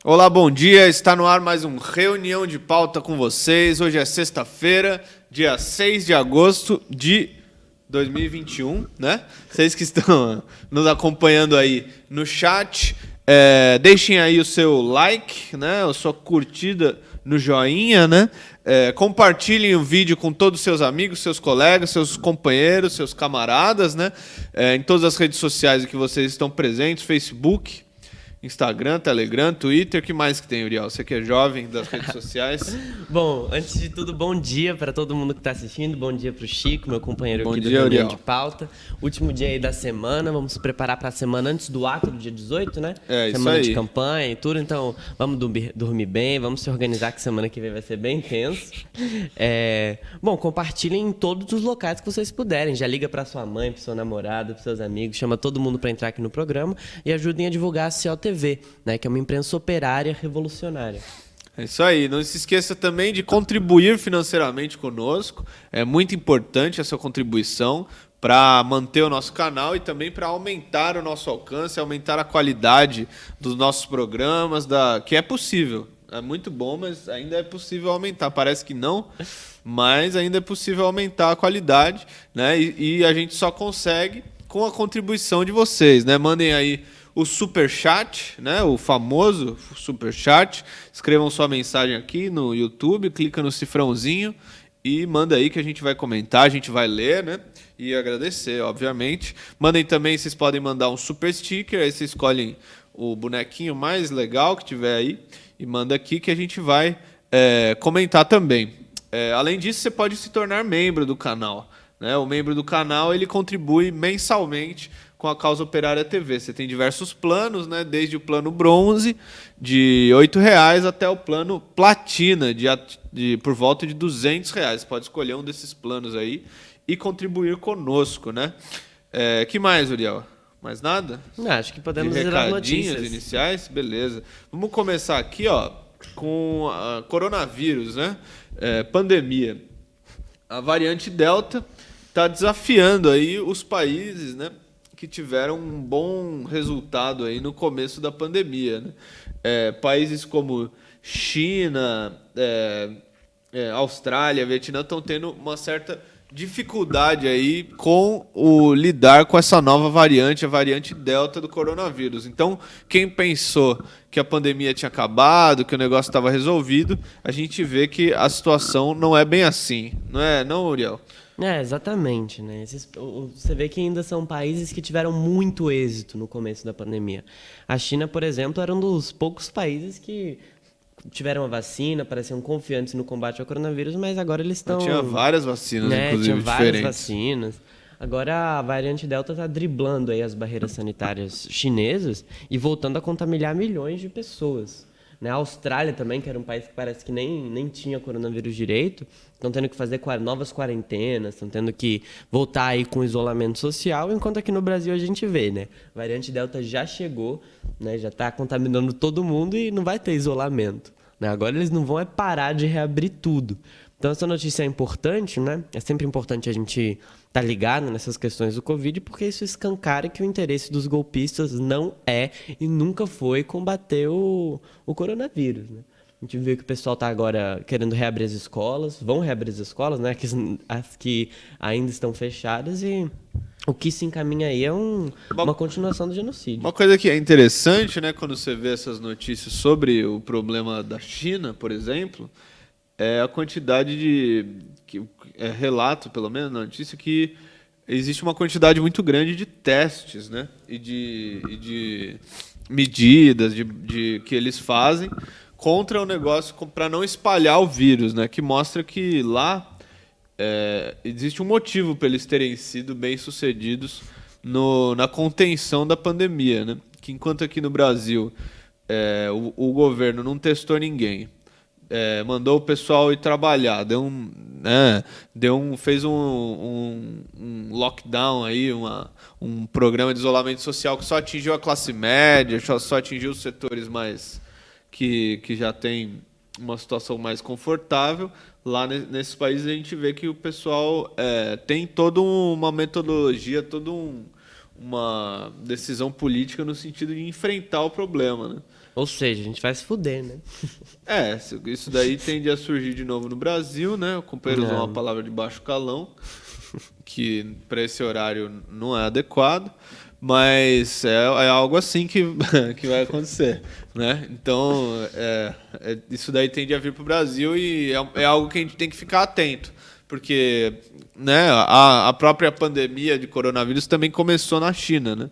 Olá, bom dia. Está no ar mais um Reunião de Pauta com vocês. Hoje é sexta-feira, dia 6 de agosto de 2021, né? Vocês que estão nos acompanhando aí no chat, deixem aí o seu like, né? A sua curtida no joinha, né? Compartilhem o vídeo com todos os seus amigos, seus colegas, seus companheiros, seus camaradas, né? Em todas as redes sociais em que vocês estão presentes, Facebook, Instagram, Telegram, Twitter, que mais que tem, Uriel? Você que é jovem das redes sociais. Bom, antes de tudo, bom dia para todo mundo que está assistindo. Bom dia para o Chico, meu companheiro Bom aqui dia, do Reunião Uriel. de Pauta. Último dia aí da semana, vamos se preparar para a semana antes do ato do dia 18, né? Isso semana aí. de campanha e tudo, então vamos dormir bem, vamos se organizar que semana que vem vai ser bem intenso. Bom, compartilhem em todos os locais que vocês puderem. Já liga para sua mãe, para seu namorado, para seus amigos, chama todo mundo para entrar aqui no programa e ajudem a divulgar a COTV, né? Que é uma imprensa operária revolucionária. É isso aí. Não se esqueça também de contribuir financeiramente conosco. É muito importante essa contribuição para manter o nosso canal e também para aumentar o nosso alcance, aumentar a qualidade dos nossos programas, que é possível. É muito bom, mas ainda é possível aumentar. Parece que não, mas ainda é possível aumentar a qualidade, né? E a gente só consegue com a contribuição de vocês, né? Mandem aí o Superchat, né? O famoso Superchat. Escrevam sua mensagem aqui no YouTube, clica no cifrãozinho e manda aí que a gente vai comentar, a gente vai ler, né? E agradecer, obviamente. Mandem também, vocês podem mandar um super sticker, aí vocês escolhem o bonequinho mais legal que tiver aí e manda aqui que a gente vai comentar também. Além disso, você pode se tornar membro do canal, né? O membro do canal ele contribui mensalmente com a Causa Operária TV. Você tem diversos planos, né? Desde o plano bronze de R$8 até o plano platina por volta de R$200. Pode escolher um desses planos aí e contribuir conosco, né? Que mais, Uriel? Mais nada? Não, acho que podemos ir às Recadinhos notícias iniciais? Beleza. Vamos começar aqui, ó, com a coronavírus, né? Pandemia. A variante Delta está desafiando aí os países, né, que tiveram um bom resultado aí no começo da pandemia, né? Países como China, Austrália, Vietnã estão tendo uma certa dificuldade aí com lidar com essa nova variante, a variante Delta do coronavírus. Então, quem pensou que a pandemia tinha acabado, que o negócio estava resolvido, a gente vê que a situação não é bem assim. Não, Uriel? Exatamente, né? Você vê que ainda são países que tiveram muito êxito no começo da pandemia. A China, por exemplo, era um dos poucos países que tiveram a vacina, pareciam confiantes no combate ao coronavírus, mas agora eles estão... Tinha várias vacinas, inclusive, tinha várias diferentes. vacinas. Agora a variante Delta está driblando aí as barreiras sanitárias chinesas e voltando a contaminar milhões de pessoas. A Austrália também, que era um país que parece que nem tinha coronavírus direito, estão tendo que fazer novas quarentenas, estão tendo que voltar aí com isolamento social, enquanto aqui no Brasil a gente vê, né? A variante Delta já chegou, né? Já está contaminando todo mundo e não vai ter isolamento, né? Agora eles não vão parar de reabrir tudo. Então essa notícia é importante, né? É sempre importante a gente estar ligado nessas questões do Covid, porque isso escancara que o interesse dos golpistas não é e nunca foi combater o coronavírus, né? A gente viu que o pessoal está agora querendo reabrir as escolas, vão reabrir as escolas, né? As que ainda estão fechadas, e o que se encaminha aí é uma continuação do genocídio. Uma coisa que é interessante, né, quando você vê essas notícias sobre o problema da China, por exemplo, é a quantidade relato, pelo menos na notícia, que existe uma quantidade muito grande de testes, né, e de medidas que eles fazem contra o negócio para não espalhar o vírus, né, que mostra que lá existe um motivo para eles terem sido bem-sucedidos na contenção da pandemia, né, que enquanto aqui no Brasil o governo não testou ninguém, mandou o pessoal ir trabalhar, fez um lockdown aí, um programa de isolamento social que só atingiu a classe média, só atingiu os setores mais que já tem uma situação mais confortável. Lá nesses países a gente vê que o pessoal tem toda uma metodologia, todo uma decisão política no sentido de enfrentar o problema, né? Ou seja, a gente vai se fuder, né? Isso daí tende a surgir de novo no Brasil, né? O companheiro usou uma palavra de baixo calão, que para esse horário não é adequado, mas é algo assim que vai acontecer, né? Então, isso daí tende a vir para o Brasil e é algo que a gente tem que ficar atento, porque, né, a própria pandemia de coronavírus também começou na China, né?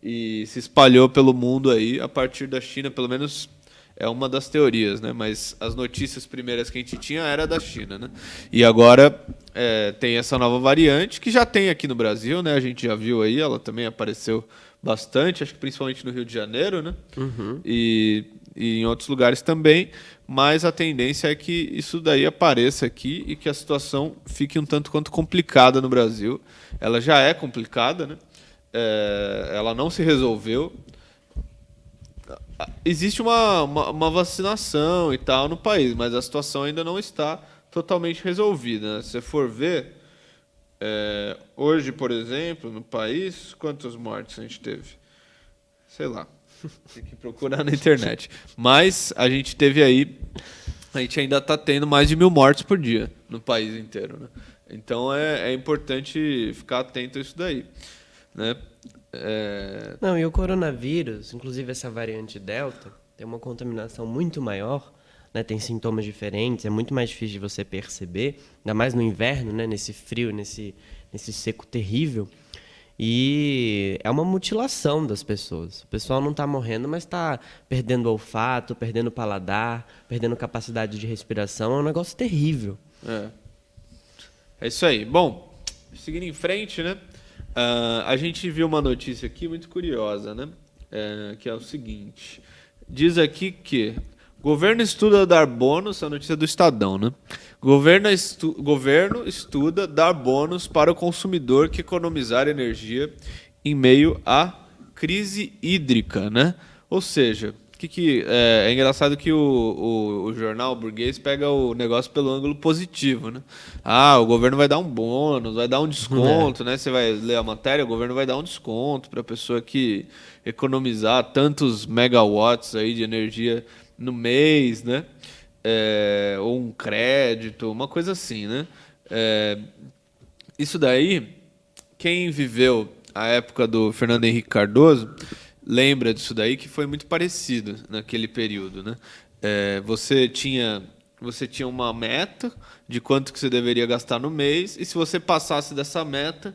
E se espalhou pelo mundo aí a partir da China, pelo menos é uma das teorias, né? Mas as notícias primeiras que a gente tinha era da China, né? E agora tem essa nova variante que já tem aqui no Brasil, né? A gente já viu aí, ela também apareceu bastante, acho que principalmente no Rio de Janeiro, né? E em outros lugares também, mas a tendência é que isso daí apareça aqui e que a situação fique um tanto quanto complicada no Brasil. Ela já é complicada, né? Ela não se resolveu. Existe uma vacinação e tal no país, mas a situação ainda não está totalmente resolvida, né? Se você for ver, hoje, por exemplo, no país, quantas mortes a gente teve? Sei lá, tem que procurar na internet. Mas a gente teve aí, a gente ainda está tendo mais de 1.000 mortes por dia no país inteiro, né? Então é importante ficar atento a isso daí, né? Não, e o coronavírus, inclusive essa variante Delta, tem uma contaminação muito maior, né? Tem sintomas diferentes, é muito mais difícil de você perceber, ainda mais no inverno, né? Nesse frio, nesse seco terrível. E é uma mutilação das pessoas. O pessoal não está morrendo, mas está perdendo o olfato, perdendo o paladar, perdendo capacidade de respiração. É um negócio terrível. É isso aí. Bom, seguindo em frente, né? A gente viu uma notícia aqui muito curiosa, né? Que é o seguinte. Diz aqui que governo estuda dar bônus, a notícia do Estadão, né? Governo estuda dar bônus para o consumidor que economizar energia em meio à crise hídrica, né? Ou seja, é engraçado que o jornal burguês pega o negócio pelo ângulo positivo, né? O governo vai dar um bônus, vai dar um desconto, né? Você vai ler a matéria, o governo vai dar um desconto para a pessoa que economizar tantos megawatts aí de energia no mês, né? Ou um crédito, uma coisa assim, né? Isso daí, quem viveu a época do Fernando Henrique Cardoso lembra disso daí, que foi muito parecido naquele período, né? Você tinha uma meta de quanto que você deveria gastar no mês, e se você passasse dessa meta,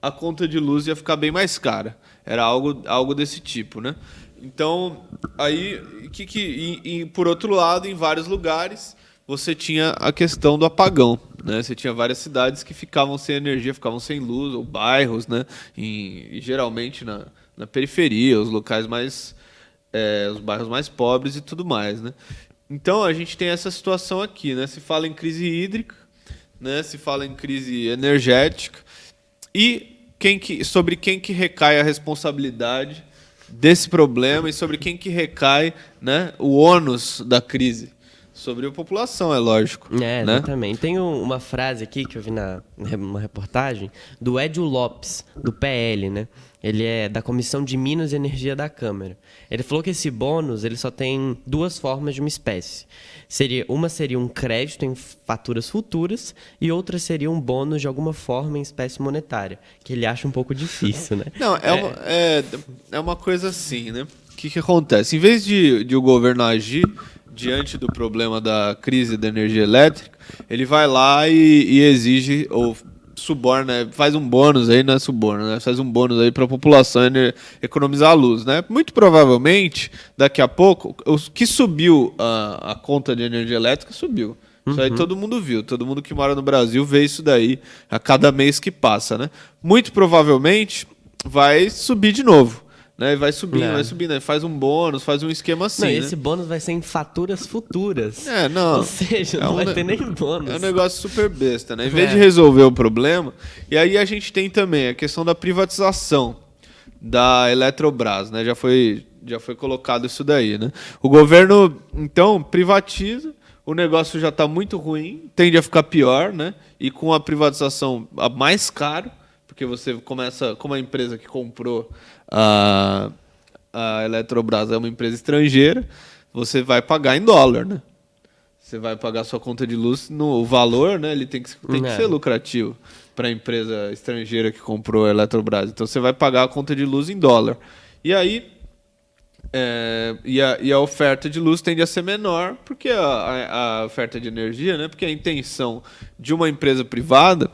a conta de luz ia ficar bem mais cara. Era algo desse tipo, né? Então, aí, por outro lado, em vários lugares, você tinha a questão do apagão, né? Você tinha várias cidades que ficavam sem energia, ficavam sem luz, ou bairros, né? E geralmente na periferia, os locais os bairros mais pobres e tudo mais, né? Então, a gente tem essa situação aqui, né? Se fala em crise hídrica, né? Se fala em crise energética, e sobre quem que recai a responsabilidade desse problema e sobre quem que recai, né, o ônus da crise. Sobre a população, é lógico. Exatamente. Né? Tem uma frase aqui que eu vi numa reportagem do Edio Lopes, do PL, né? Ele é da Comissão de Minas e Energia da Câmara. Ele falou que esse bônus ele só tem duas formas de uma espécie. Uma seria um crédito em faturas futuras e outra seria um bônus de alguma forma em espécie monetária, que ele acha um pouco difícil, né? Não, é uma coisa assim, né? O que acontece? Em vez de o governo agir diante do problema da crise da energia elétrica, ele vai lá e exige ou suborna, faz um bônus aí, não é suborno, né? Faz um bônus aí para a população economizar a luz, né? Muito provavelmente, daqui a pouco, o que subiu a conta de energia elétrica subiu. Isso aí todo mundo viu, todo mundo que mora no Brasil vê isso daí a cada mês que passa, né? Muito provavelmente vai subir de novo. Né? Vai subindo, né? Faz um bônus, faz um esquema assim. Não, né? Esse bônus vai ser em faturas futuras. Não. Ou seja, não vai ter nem bônus. É um negócio super besta, né? Em vez de resolver o problema. E aí a gente tem também a questão da privatização da Eletrobras, né? Já foi colocado isso daí, né? O governo, então, privatiza, o negócio já está muito ruim, tende a ficar pior, né? E com a privatização mais caro, porque você começa, como a empresa que comprou a Eletrobras é uma empresa estrangeira, você vai pagar em dólar, né? Você vai pagar sua conta de luz no valor, né? Ele tem que ser lucrativo para a empresa estrangeira que comprou a Eletrobras. Então você vai pagar a conta de luz em dólar. E aí e a oferta de luz tende a ser menor, porque a oferta de energia, né? Porque a intenção de uma empresa privada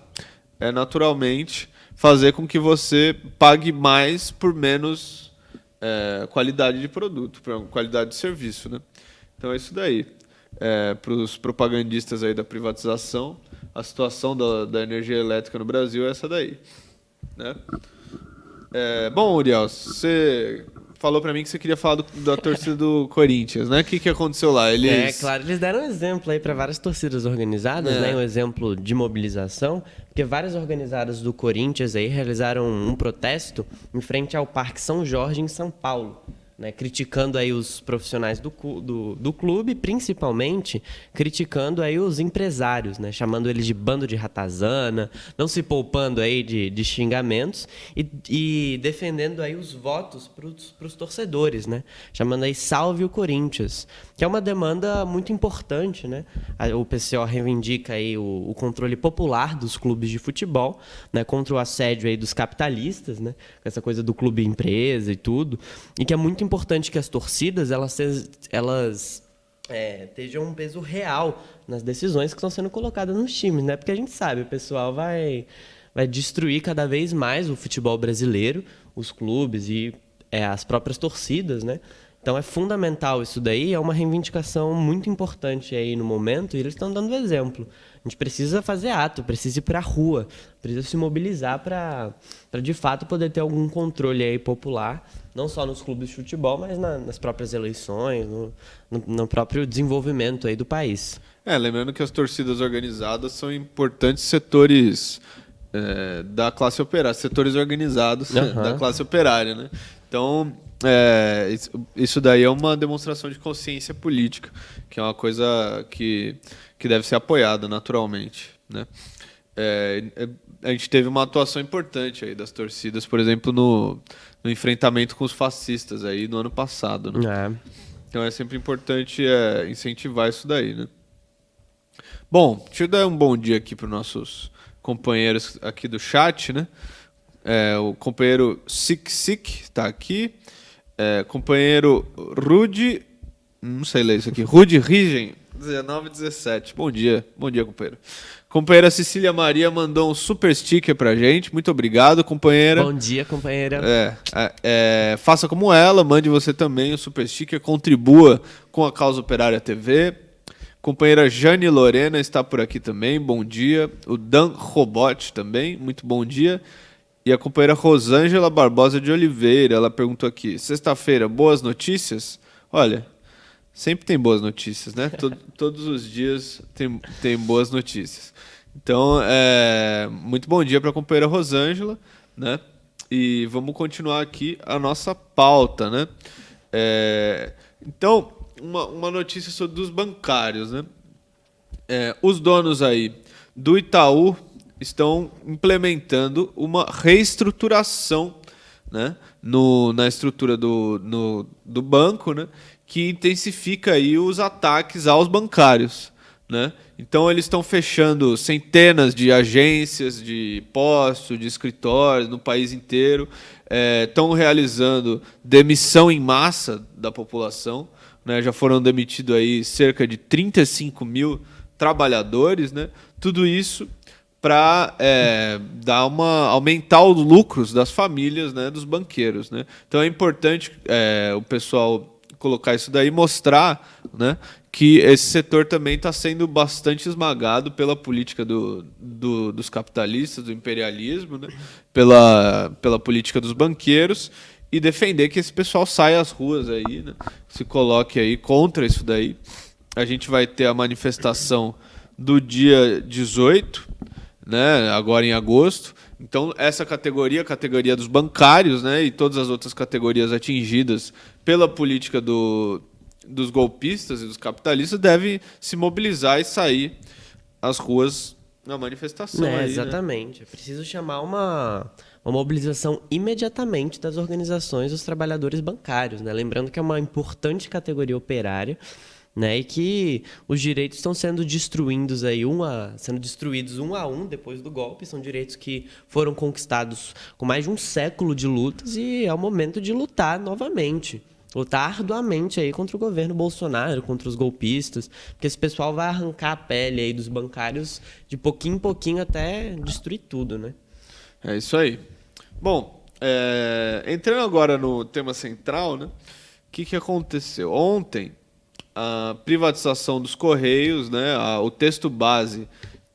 é naturalmente fazer com que você pague mais por menos qualidade de produto, qualidade de serviço, né? Então é isso daí. Para os propagandistas aí da privatização, a situação da energia elétrica no Brasil é essa daí, né? Bom, Uriel, você falou para mim que você queria falar da torcida do Corinthians, né? O que aconteceu lá? Claro, eles deram um exemplo aí para várias torcidas organizadas, né? Um exemplo de mobilização, porque várias organizadas do Corinthians aí realizaram um protesto em frente ao Parque São Jorge, em São Paulo. Né, criticando aí os profissionais do clube, principalmente criticando aí os empresários, né, chamando eles de bando de ratazana, não se poupando aí de xingamentos e defendendo aí os votos para os torcedores, né, chamando aí Salve o Corinthians, que é uma demanda muito importante, né? O PCO reivindica aí o controle popular dos clubes de futebol, né, contra o assédio aí dos capitalistas, né, essa coisa do clube empresa e tudo, e que é muito importante que as torcidas elas estejam um peso real nas decisões que estão sendo colocadas nos times, né? Porque a gente sabe, o pessoal vai destruir cada vez mais o futebol brasileiro, os clubes e as próprias torcidas, né? Então é fundamental isso daí, é uma reivindicação muito importante aí no momento, e eles estão dando exemplo. A gente precisa fazer ato, precisa ir para a rua, precisa se mobilizar para de fato poder ter algum controle aí popular, não só nos clubes de futebol, mas nas próprias eleições, no próprio desenvolvimento aí do país. Lembrando que as torcidas organizadas são importantes setores da classe operária, setores organizados da classe operária, né? Então, isso daí é uma demonstração de consciência política, que é uma coisa que deve ser apoiada naturalmente, né? A gente teve uma atuação importante aí das torcidas, por exemplo, no enfrentamento com os fascistas aí no ano passado, né? Então é sempre importante incentivar isso daí, né? Bom, deixa eu dar um bom dia aqui para os nossos companheiros aqui do chat, né? O companheiro Sik está aqui. Companheiro Rude, não sei ler isso aqui, Rude Rigen, 1917. Bom dia, companheiro. Companheira Cecília Maria mandou um super sticker pra gente. Muito obrigado, companheira. Bom dia, companheira. Faça como ela, mande você também o super sticker, contribua com a Causa Operária TV. Companheira Jane Lorena está por aqui também, bom dia. O Dan Robot também, muito bom dia. E a companheira Rosângela Barbosa de Oliveira, ela perguntou aqui, sexta-feira, boas notícias? Olha, sempre tem boas notícias, né? Todos os dias tem boas notícias. Então, muito bom dia para a companheira Rosângela, né? E vamos continuar aqui a nossa pauta, né? Então, uma notícia sobre os bancários, né? Os donos aí do Itaú estão implementando uma reestruturação, né, na estrutura do banco, né, que intensifica aí os ataques aos bancários, né? Então eles estão fechando centenas de agências, de postos, de escritórios no país inteiro, estão realizando demissão em massa da população, né? Já foram demitidos aí cerca de 35 mil trabalhadores, né? Tudo isso para aumentar os lucros das famílias, né, dos banqueiros, né? Então é importante o pessoal colocar isso daí, mostrar, né, que esse setor também está sendo bastante esmagado pela política dos capitalistas, do imperialismo, né, pela política dos banqueiros, e defender que esse pessoal saia às ruas aí, né, se coloque aí contra isso daí. A gente vai ter a manifestação do dia 18, né, agora em agosto. Então essa categoria, a categoria dos bancários, né, e todas as outras categorias atingidas pela política dos golpistas e dos capitalistas devem se mobilizar e sair às ruas Na manifestação É, aí, né? exatamente. É preciso chamar uma mobilização imediatamente das organizações dos trabalhadores bancários, né? Lembrando que é uma importante categoria operária, né? E que os direitos estão sendo sendo destruídos um a um depois do golpe. São direitos que foram conquistados com mais de um século de lutas e é o momento de lutar novamente. Lutar arduamente aí contra o governo Bolsonaro, contra os golpistas, porque esse pessoal vai arrancar a pele aí dos bancários de pouquinho em pouquinho até destruir tudo, né? É isso aí. Bom, entrando agora no tema central, né? O que aconteceu? Ontem, a privatização dos Correios, né? O texto base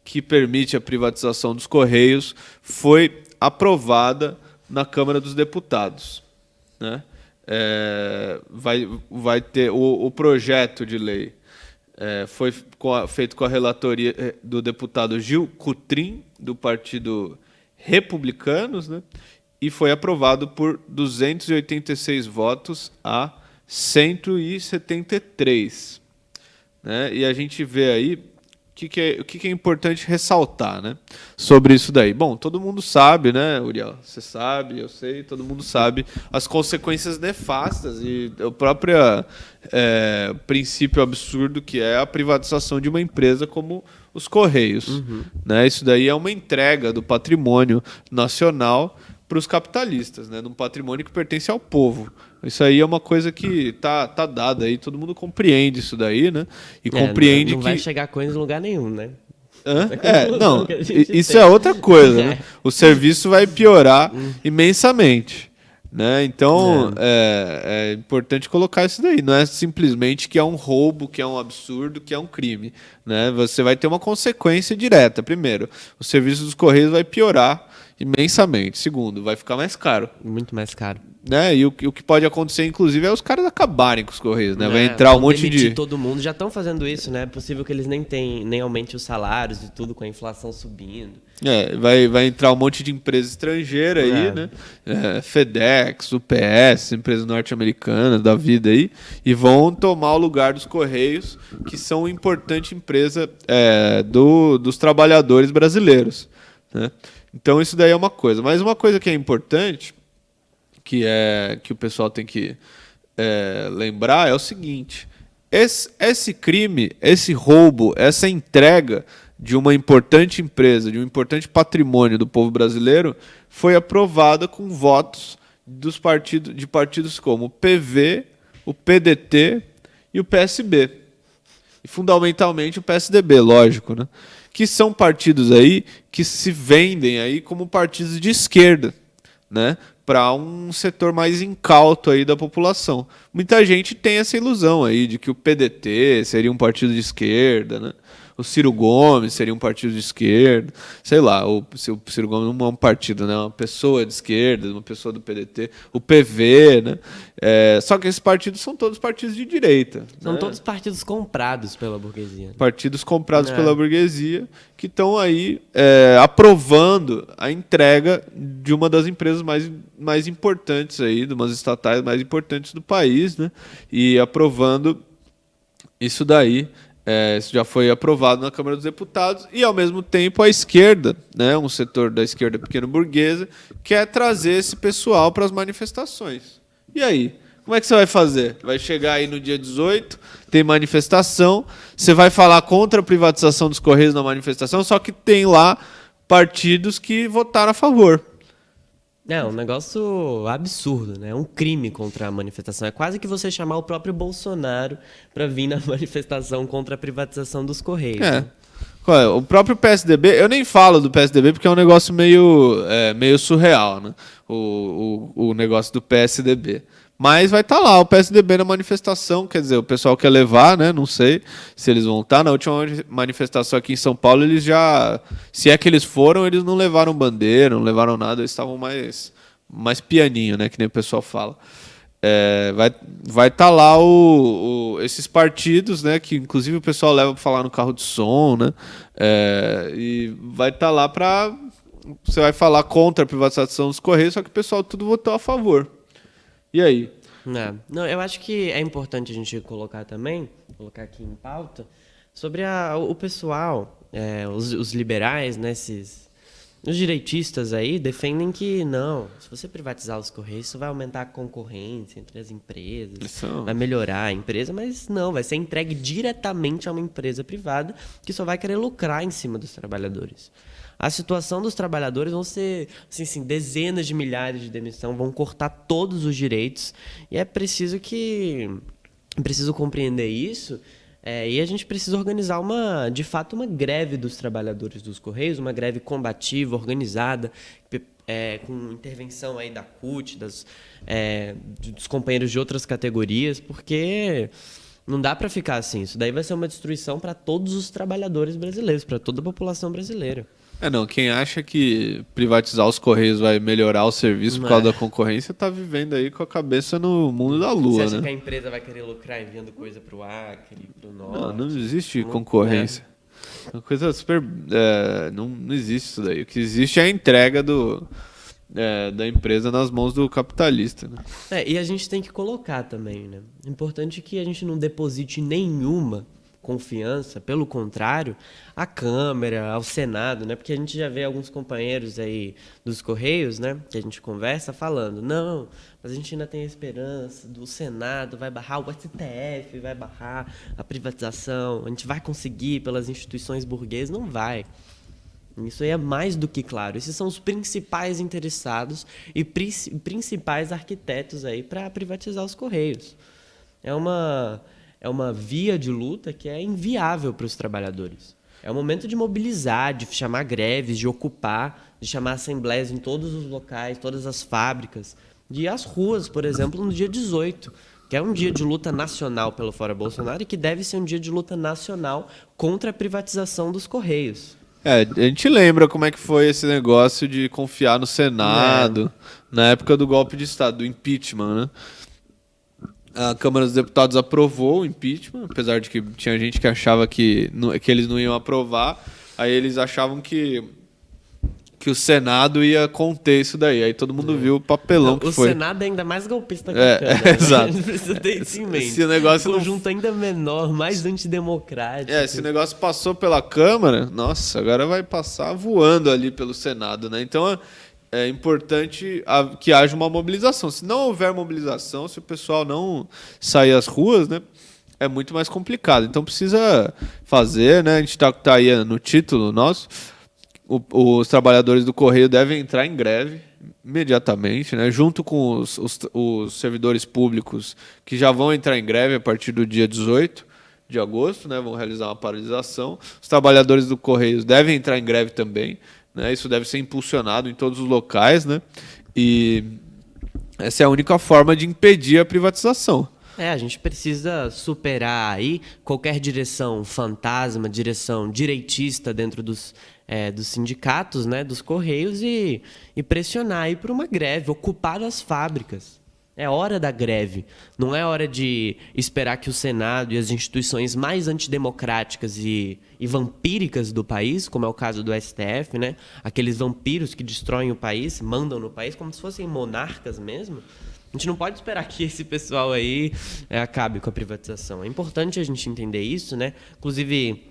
que permite a privatização dos Correios foi aprovada na Câmara dos Deputados, né? Vai ter o projeto de lei foi feito com a relatoria do deputado Gil Cutrim, do Partido Republicanos, né? E foi aprovado por 286 votos a 173. Né? E a gente vê aí o que é importante ressaltar, né, sobre isso daí. Bom, todo mundo sabe, né, Uriel? Você sabe, eu sei, todo mundo sabe as consequências nefastas e o próprio princípio absurdo que é a privatização de uma empresa como os Correios. Né? Isso daí é uma entrega do patrimônio nacional para os capitalistas, né, num patrimônio que pertence ao povo. Isso aí é uma coisa que tá dada aí, todo mundo compreende isso daí, né? E compreende não vai chegar coisa em lugar nenhum, né? Não, isso é outra coisa, né? O serviço vai piorar imensamente, né? Então, é importante colocar isso daí. Não é simplesmente que é um roubo, que é um absurdo, que é um crime, né? Você vai ter uma consequência direta. Primeiro, o serviço dos Correios vai piorar imensamente. Segundo, vai ficar mais caro. Muito mais caro. Né? E o que pode acontecer, inclusive, é os caras acabarem com os Correios, né? Vai entrar um monte de... todo mundo. Já estão fazendo isso, né? É possível que eles nem aumentem os salários e tudo com a inflação subindo. Vai entrar um monte de empresa estrangeira aí, né? FedEx, UPS, empresas norte-americanas da vida aí, e vão tomar o lugar dos Correios, que são uma importante empresa dos trabalhadores brasileiros, né? Então isso daí é uma coisa. Mas uma coisa que é importante, que o pessoal tem que lembrar, é o seguinte: esse crime, esse roubo, essa entrega de uma importante empresa, de um importante patrimônio do povo brasileiro, foi aprovada com votos de partidos como o PV, o PDT e o PSB. E fundamentalmente o PSDB, lógico, né? Que são partidos aí que se vendem aí como partidos de esquerda, né? Para um setor mais incauto aí da população. Muita gente tem essa ilusão aí de que o PDT seria um partido de esquerda, né? O Ciro Gomes seria um partido de esquerda, sei lá, o Ciro Gomes não é um partido, né? Uma pessoa de esquerda, uma pessoa do PDT, o PV, né? Só que esses partidos são todos partidos de direita. São todos partidos comprados pela burguesia. Partidos comprados pela burguesia que estão aí aprovando a entrega de uma das empresas mais importantes aí, de umas estatais mais importantes do país, né? E aprovando isso daí. Isso já foi aprovado na Câmara dos Deputados e, ao mesmo tempo, a esquerda, né, um setor da esquerda pequeno-burguesa, quer trazer esse pessoal para as manifestações. E aí? Como é que você vai fazer? Vai chegar aí no dia 18, tem manifestação, você vai falar contra a privatização dos Correios na manifestação, só que tem lá partidos que votaram a favor. É um negócio absurdo, né? É um crime contra a manifestação. É quase que você chamar o próprio Bolsonaro para vir na manifestação contra a privatização dos Correios. Né? O próprio PSDB, eu nem falo do PSDB porque é um negócio meio surreal, né? O negócio do PSDB. Mas vai estar lá o PSDB na manifestação, quer dizer, o pessoal quer levar, né? Não sei se eles vão estar. Na última manifestação aqui em São Paulo, eles já... Se é que eles foram, eles não levaram bandeira, não levaram nada, eles estavam mais pianinho, né? Que nem o pessoal fala. Vai estar lá esses partidos, né? Que inclusive o pessoal leva para falar no carro de som, né? E vai estar lá para... Você vai falar contra a privatização dos Correios, só que o pessoal tudo votou a favor. E aí? Não, eu acho que é importante a gente colocar aqui em pauta, Sobre o pessoal, os liberais, né, os direitistas aí defendem que não, se você privatizar os Correios, isso vai aumentar a concorrência entre as empresas, vai melhorar a empresa, mas não, vai ser entregue diretamente a uma empresa privada que só vai querer lucrar em cima dos trabalhadores. A situação dos trabalhadores vão ser assim, dezenas de milhares de demissão, vão cortar todos os direitos e é preciso compreender isso. E a gente precisa organizar de fato uma greve dos trabalhadores dos Correios, uma greve combativa, organizada, com intervenção aí da CUT, dos companheiros de outras categorias, porque não dá para ficar assim. Isso daí vai ser uma destruição para todos os trabalhadores brasileiros, para toda a população brasileira. Quem acha que privatizar os Correios vai melhorar o serviço por causa da concorrência tá vivendo aí com a cabeça no mundo da lua, Você acha né? que a empresa vai querer lucrar enviando coisa pro Acre, pro Norte? Não existe concorrência. É uma coisa super... não existe isso daí. O que existe é a entrega da empresa nas mãos do capitalista, né? E a gente tem que colocar também, né? Importante que a gente não deposite nenhuma confiança, pelo contrário, à Câmara, ao Senado, né? Porque a gente já vê alguns companheiros aí dos Correios, né? Que a gente conversa falando, não, mas a gente ainda tem a esperança do Senado vai barrar, o STF vai barrar a privatização, a gente vai conseguir pelas instituições burguesas, não vai. Isso aí é mais do que claro. Esses são os principais interessados e principais arquitetos aí para privatizar os Correios. É uma via de luta que é inviável para os trabalhadores. É o momento de mobilizar, de chamar greves, de ocupar, de chamar assembleias em todos os locais, todas as fábricas, de ir às ruas, por exemplo, no dia 18, que é um dia de luta nacional pelo Fora Bolsonaro e que deve ser um dia de luta nacional contra a privatização dos Correios. A gente lembra como é que foi esse negócio de confiar no Senado, na época do golpe de Estado, do impeachment, né? A Câmara dos Deputados aprovou o impeachment, apesar de que tinha gente que achava que eles não iam aprovar. Aí eles achavam que o Senado ia conter isso daí. Aí todo mundo viu o papelão que foi. O Senado é ainda mais golpista que a Câmara. Exato. A gente precisa ter isso em mente. Esse negócio conjunto ainda menor, mais antidemocrático. Esse negócio passou pela Câmara, nossa, agora vai passar voando ali pelo Senado, né? Então é importante que haja uma mobilização. Se não houver mobilização, se o pessoal não sair às ruas, né, é muito mais complicado. Então precisa fazer, né? A gente tá aí no título nosso. Os trabalhadores do Correio devem entrar em greve imediatamente, né, junto com os servidores públicos que já vão entrar em greve a partir do dia 18 de agosto, né, vão realizar uma paralisação. Os trabalhadores do Correios devem entrar em greve também. Né, isso deve ser impulsionado em todos os locais, né? E essa é a única forma de impedir a privatização. A gente precisa superar aí qualquer direção fantasma, direção direitista dentro dos sindicatos, né, dos Correios e pressionar aí por uma greve, ocupar as fábricas. É hora da greve. Não é hora de esperar que o Senado e as instituições mais antidemocráticas e vampíricas do país, como é o caso do STF, né? Aqueles vampiros que destroem o país, mandam no país, como se fossem monarcas mesmo. A gente não pode esperar que esse pessoal aí acabe com a privatização. É importante a gente entender isso, né? Inclusive,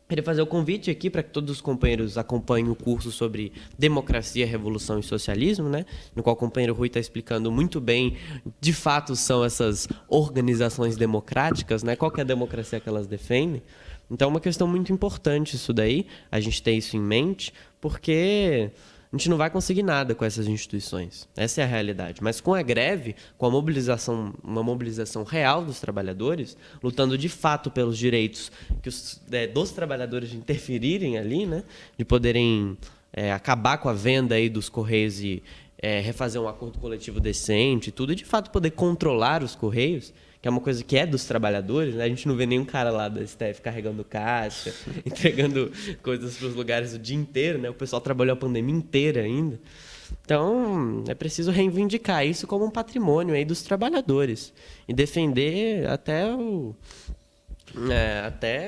queria fazer o convite aqui para que todos os companheiros acompanhem o curso sobre democracia, revolução e socialismo, né? No qual o companheiro Rui está explicando muito bem, de fato, são essas organizações democráticas, né? Qual que é a democracia que elas defendem. Então é uma questão muito importante isso daí, a gente ter isso em mente, porque a gente não vai conseguir nada com essas instituições. Essa é a realidade. Mas com a greve, com a mobilização, uma mobilização real dos trabalhadores, lutando de fato pelos direitos dos trabalhadores de interferirem ali, né? De poderem acabar com a venda aí dos Correios e refazer um acordo coletivo decente e tudo, e de fato poder controlar os Correios, que é uma coisa que é dos trabalhadores, né? A gente não vê nenhum cara lá da STF carregando caixa, entregando coisas para os lugares o dia inteiro, né? O pessoal trabalhou a pandemia inteira ainda. Então, é preciso reivindicar isso como um patrimônio aí dos trabalhadores e defender até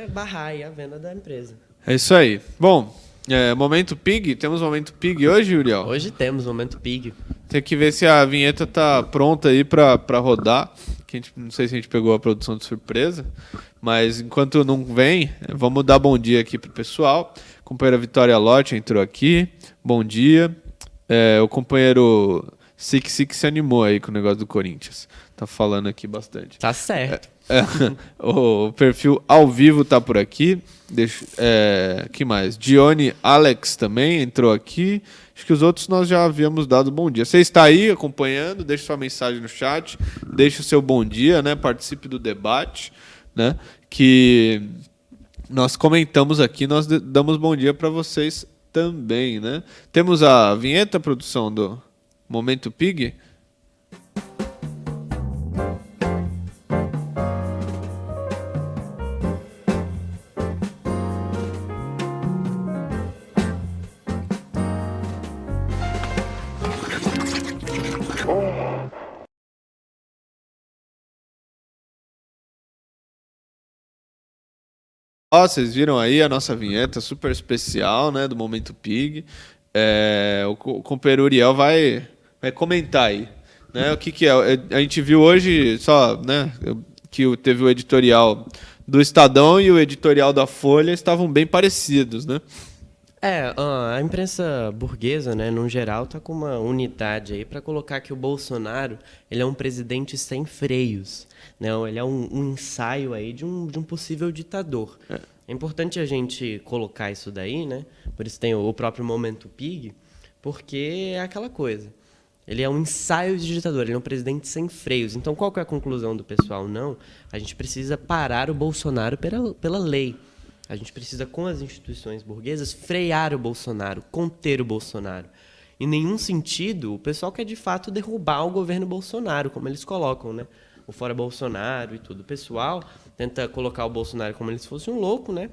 barrar aí a venda da empresa. É isso aí. Bom, Momento Pig, temos Momento Pig hoje, Uriel? Hoje temos Momento Pig. Tem que ver se a vinheta tá pronta aí para rodar. que não sei se a gente pegou a produção de surpresa, mas enquanto não vem, vamos dar bom dia aqui pro pessoal. A companheira Vitória Lotti entrou aqui, bom dia. O companheiro Sik se animou aí com o negócio do Corinthians, tá falando aqui bastante. Tá certo. O perfil ao vivo tá por aqui. Que mais? Dione Alex também entrou aqui. Acho que os outros nós já havíamos dado bom dia. Você está aí acompanhando? Deixe sua mensagem no chat. Deixe o seu bom dia, né? Participe do debate, né? Que nós comentamos aqui, nós damos bom dia para vocês também, né? Temos a vinheta, produção do Momento Pig. Ó, vocês viram aí a nossa vinheta super especial, né, do Momento Pig. O companheiro Uriel vai comentar aí, né, o que é. A gente viu hoje só, né, que teve o editorial do Estadão e o editorial da Folha estavam bem parecidos, né? A imprensa burguesa, né, no geral, tá com uma unidade aí para colocar que o Bolsonaro, ele é um presidente sem freios, né? Ele é um ensaio aí de um possível ditador. É importante a gente colocar isso daí, né? Por isso tem o próprio Momento Pig, porque é aquela coisa. Ele é um ensaio de ditador, ele é um presidente sem freios. Então, qual que é a conclusão do pessoal? Não, a gente precisa parar o Bolsonaro pela lei. A gente precisa, com as instituições burguesas, frear o Bolsonaro, conter o Bolsonaro. Em nenhum sentido, o pessoal quer, de fato, derrubar o governo Bolsonaro, como eles colocam, né? O fora Bolsonaro e tudo. O pessoal tenta colocar o Bolsonaro como se fosse um louco, né?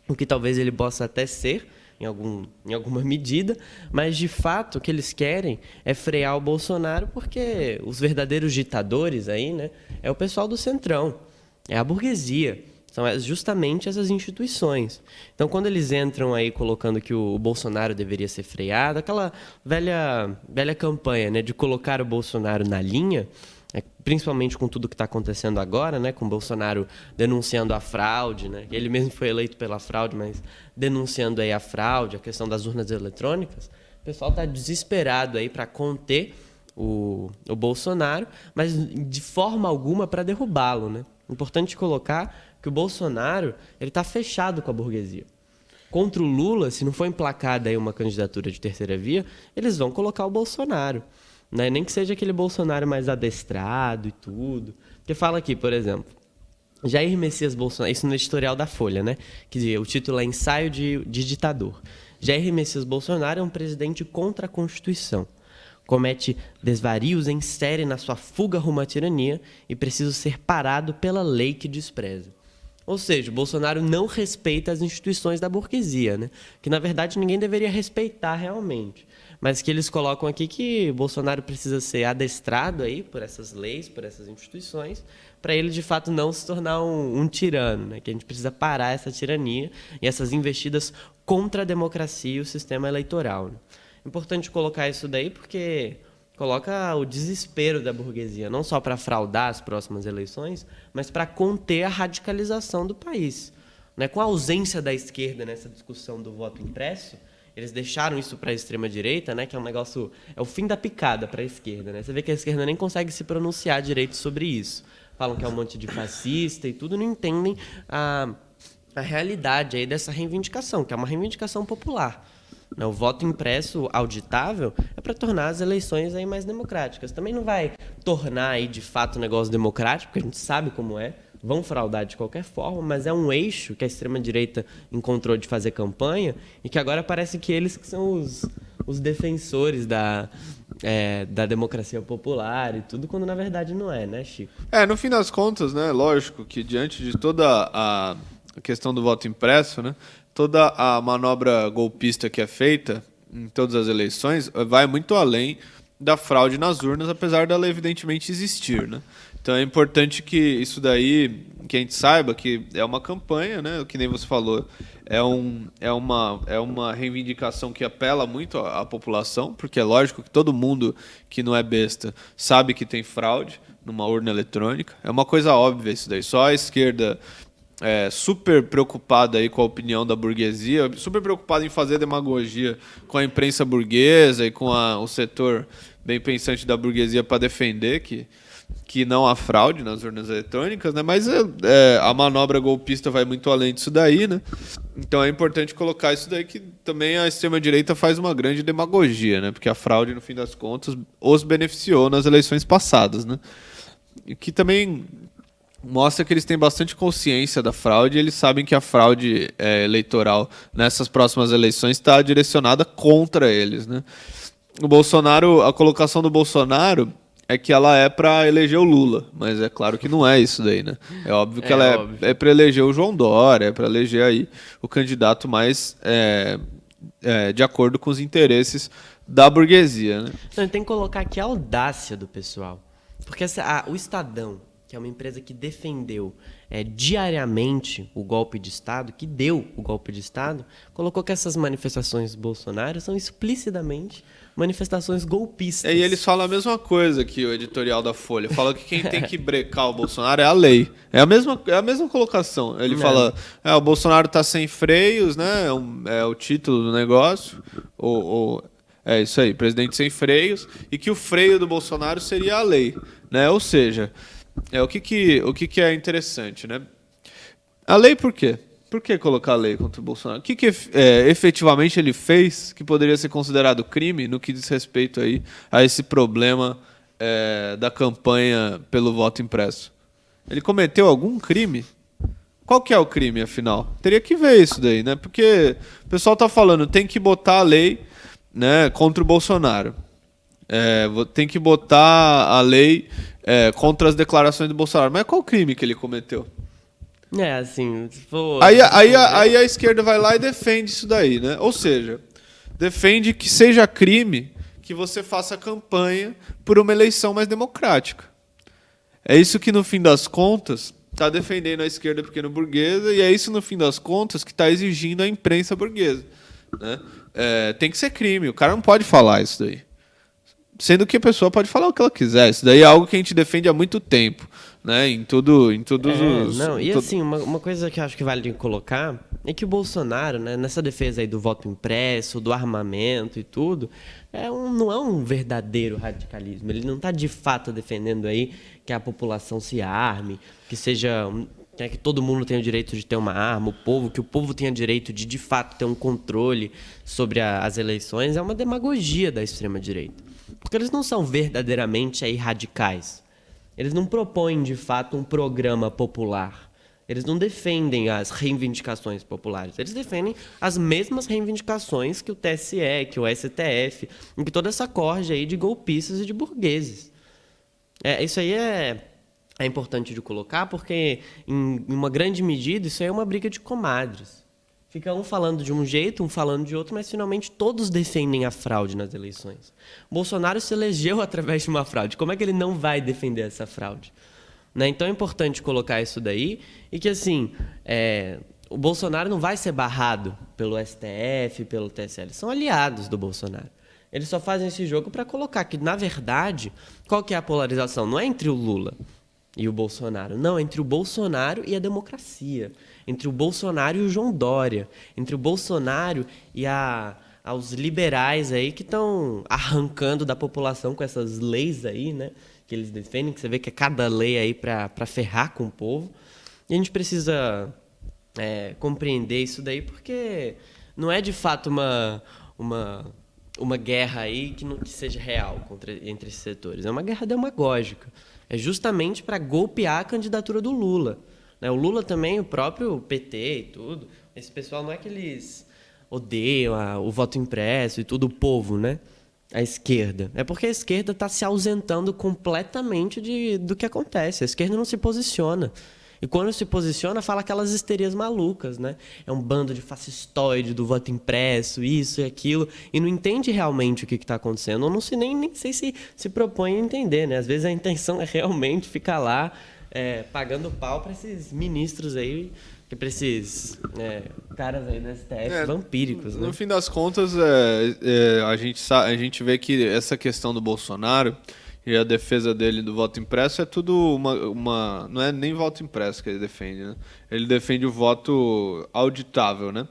O que talvez ele possa até ser, em alguma medida, mas, de fato, o que eles querem é frear o Bolsonaro, porque os verdadeiros ditadores aí, né, é o pessoal do Centrão, é a burguesia. São justamente essas instituições. Então, quando eles entram aí colocando que o Bolsonaro deveria ser freado, aquela velha campanha, né, de colocar o Bolsonaro na linha, principalmente com tudo que está acontecendo agora, né, com o Bolsonaro denunciando a fraude, né, ele mesmo foi eleito pela fraude, mas denunciando aí a fraude, a questão das urnas eletrônicas, o pessoal está desesperado aí para conter o Bolsonaro, mas de forma alguma para derrubá-lo, né? Importante colocar que o Bolsonaro ele está fechado com a burguesia. Contra o Lula, se não for emplacada aí uma candidatura de terceira via, eles vão colocar o Bolsonaro, né? Nem que seja aquele Bolsonaro mais adestrado e tudo. Porque fala aqui, por exemplo, Jair Messias Bolsonaro, isso no editorial da Folha, né? Que o título é Ensaio de Ditador. Jair Messias Bolsonaro é um presidente contra a Constituição. Comete desvarios em série na sua fuga rumo à tirania e precisa ser parado pela lei que despreza. Ou seja, o Bolsonaro não respeita as instituições da burguesia, né? Que, na verdade, ninguém deveria respeitar realmente. Mas que eles colocam aqui que o Bolsonaro precisa ser adestrado aí por essas leis, por essas instituições, para ele, de fato, não se tornar um tirano, né? Que a gente precisa parar essa tirania e essas investidas contra a democracia e o sistema eleitoral, né? Importante colocar isso daí porque coloca o desespero da burguesia, não só para fraudar as próximas eleições, mas para conter a radicalização do país, né? Com a ausência da esquerda nessa discussão do voto impresso, eles deixaram isso para a extrema-direita, né? Que é um negócio, é o fim da picada para a esquerda, né? Você vê que a esquerda nem consegue se pronunciar direito sobre isso. Falam que é um monte de fascista e tudo, não entendem a realidade aí dessa reivindicação, que é uma reivindicação popular. O voto impresso auditável é para tornar as eleições aí mais democráticas. Também não vai tornar aí de fato um negócio democrático, porque a gente sabe como é, vão fraudar de qualquer forma, mas é um eixo que a extrema-direita encontrou de fazer campanha e que agora parece que eles que são os defensores da democracia popular e tudo, quando na verdade não é, né, Chico? No fim das contas, né, lógico que diante de toda a questão do voto impresso, né, toda a manobra golpista que é feita em todas as eleições vai muito além da fraude nas urnas, apesar dela evidentemente existir, né? Então é importante que isso daí, que a gente saiba que é uma campanha, né? Que nem você falou, é uma reivindicação que apela muito à população, porque é lógico que todo mundo que não é besta sabe que tem fraude, numa urna eletrônica. É uma coisa óbvia isso daí. Só a esquerda super preocupada aí com a opinião da burguesia, super preocupada em fazer demagogia com a imprensa burguesa e com o setor bem pensante da burguesia para defender que não há fraude nas urnas eletrônicas, né? Mas a manobra golpista vai muito além disso daí, né? Então é importante colocar isso daí, que também a extrema-direita faz uma grande demagogia, né? Porque a fraude, no fim das contas, os beneficiou nas eleições passadas, né? E que também mostra que eles têm bastante consciência da fraude, e eles sabem que a fraude eleitoral nessas próximas eleições está direcionada contra eles, né? O Bolsonaro, a colocação do Bolsonaro é que ela é para eleger o Lula, mas é claro que não é isso daí, né? É óbvio que ela é para eleger o João Dória, é para eleger aí o candidato mais de acordo com os interesses da burguesia, né? Então, tem que colocar aqui a audácia do pessoal, porque o Estadão, que é uma empresa que defendeu diariamente o golpe de Estado, que deu o golpe de Estado, colocou que essas manifestações do Bolsonaro são explicitamente manifestações golpistas. E eles falam a mesma coisa que o editorial da Folha. Fala que quem tem que brecar o Bolsonaro é a lei. É a mesma colocação. Ele fala, o Bolsonaro está sem freios, né? É o título do negócio. É isso aí, presidente sem freios. E que o freio do Bolsonaro seria a lei, né? Ou seja, o que é interessante, né? A lei por quê? Por que colocar a lei contra o Bolsonaro? O que efetivamente ele fez que poderia ser considerado crime no que diz respeito aí a esse problema da campanha pelo voto impresso? Ele cometeu algum crime? Qual que é o crime, afinal? Teria que ver isso daí, né? Porque o pessoal está falando, tem que botar a lei, né, contra o Bolsonaro. Tem que botar a lei contra as declarações do Bolsonaro. Mas qual o crime que ele cometeu? Assim, se for... Aí a esquerda vai lá e defende isso daí, né? Ou seja, defende que seja crime que você faça campanha por uma eleição mais democrática. É isso que, no fim das contas, está defendendo a esquerda pequeno burguesa, e é isso, no fim das contas, que está exigindo a imprensa burguesa, né? Tem que ser crime, o cara não pode falar isso daí. Sendo que a pessoa pode falar o que ela quiser. Isso daí é algo que a gente defende há muito tempo, né? Em todos os... Assim, uma coisa que eu acho que vale colocar é que o Bolsonaro, né, nessa defesa aí do voto impresso, do armamento e tudo, não é um verdadeiro radicalismo. Ele não está de fato defendendo aí que a população se arme, que todo mundo tenha o direito de ter uma arma, que o povo tenha direito de fato ter um controle sobre as eleições. É uma demagogia da extrema-direita. Porque eles não são verdadeiramente radicais. Eles não propõem, de fato, um programa popular. Eles não defendem as reivindicações populares. Eles defendem as mesmas reivindicações que o TSE, que o STF, e que toda essa corja aí de golpistas e de burgueses. Isso aí é importante de colocar, porque, em uma grande medida, isso aí é uma briga de comadres. Fica um falando de um jeito, um falando de outro, mas finalmente todos defendem a fraude nas eleições. Bolsonaro se elegeu através de uma fraude. Como é que ele não vai defender essa fraude? Né? Então é importante colocar isso daí, e que assim, o Bolsonaro não vai ser barrado pelo STF, pelo TSE. Eles são aliados do Bolsonaro. Eles só fazem esse jogo para colocar que, na verdade, qual que é a polarização? Não é entre o Lula e o Bolsonaro. Não, entre o Bolsonaro e a democracia. Entre o Bolsonaro e o João Dória. Entre o Bolsonaro e aos liberais aí que estão arrancando da população com essas leis aí, né? Que eles defendem, que você vê que é cada lei aí para ferrar com o povo. E a gente precisa compreender isso daí, porque não é de fato uma guerra aí que seja real entre esses setores. É uma guerra demagógica. É justamente para golpear a candidatura do Lula. O Lula também, o próprio PT e tudo, esse pessoal não é que eles odeiam o voto impresso e tudo, o povo, né? A esquerda. É porque a esquerda está se ausentando completamente do que acontece. A esquerda não se posiciona. E quando se posiciona, fala aquelas histerias malucas, né? É um bando de fascistoide do voto impresso, isso e aquilo, e não entende realmente o que está acontecendo. Ou não se nem sei se propõe a entender, né? Às vezes a intenção é realmente ficar lá pagando pau para esses ministros aí, para esses caras aí do STF vampíricos, né? No fim das contas, a gente vê que essa questão do Bolsonaro, e a defesa dele do voto impresso é tudo não é nem voto impresso que ele defende, né? Ele defende o voto auditável, né?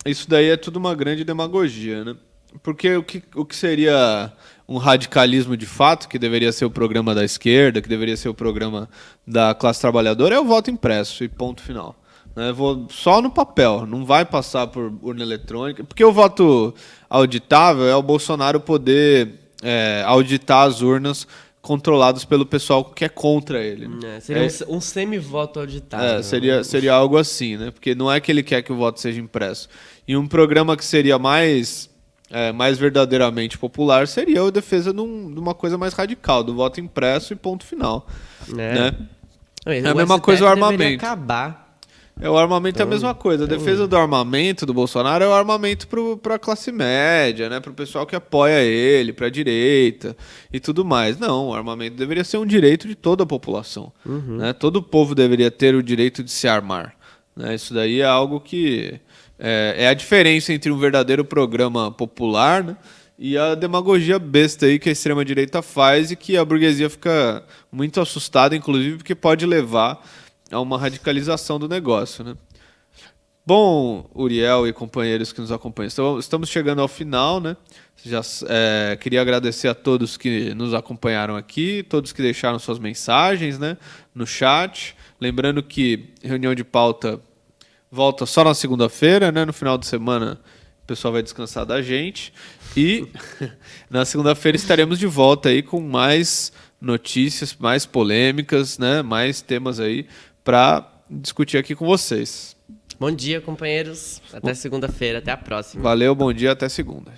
Isso daí é tudo uma grande demagogia, né? Porque o que seria um radicalismo de fato, que deveria ser o programa da esquerda, que deveria ser o programa da classe trabalhadora, é o voto impresso e ponto final. Né? Só no papel, não vai passar por urna eletrônica, porque o voto auditável é o Bolsonaro poder auditar as urnas controladas pelo pessoal que é contra ele. Né? Seria um semi-voto auditável. Seria algo assim, né? Porque não é que ele quer que o voto seja impresso. E um programa que seria mais verdadeiramente popular seria a defesa de uma coisa mais radical, do voto impresso e ponto final. Né? É a mesma coisa o armamento. Acabar. O armamento é a mesma coisa. A defesa do armamento do Bolsonaro é o armamento para a classe média, né? Para o pessoal que apoia ele, para a direita e tudo mais. Não, o armamento deveria ser um direito de toda a população. Né? Todo povo deveria ter o direito de se armar. Né? Isso daí é algo que é a diferença entre um verdadeiro programa popular, né, e a demagogia besta aí que a extrema-direita faz e que a burguesia fica muito assustada, inclusive, porque pode levar a uma radicalização do negócio. Né? Bom, Uriel e companheiros que nos acompanham, estamos chegando ao final. Né? Queria agradecer a todos que nos acompanharam aqui, todos que deixaram suas mensagens, né, no chat. Lembrando que reunião de pauta volta só na segunda-feira, né? No final de semana o pessoal vai descansar da gente. E na segunda-feira estaremos de volta aí com mais notícias, mais polêmicas, né? Mais temas aí para discutir aqui com vocês. Bom dia, companheiros. Até segunda-feira. Até a próxima. Valeu, bom dia, até segunda.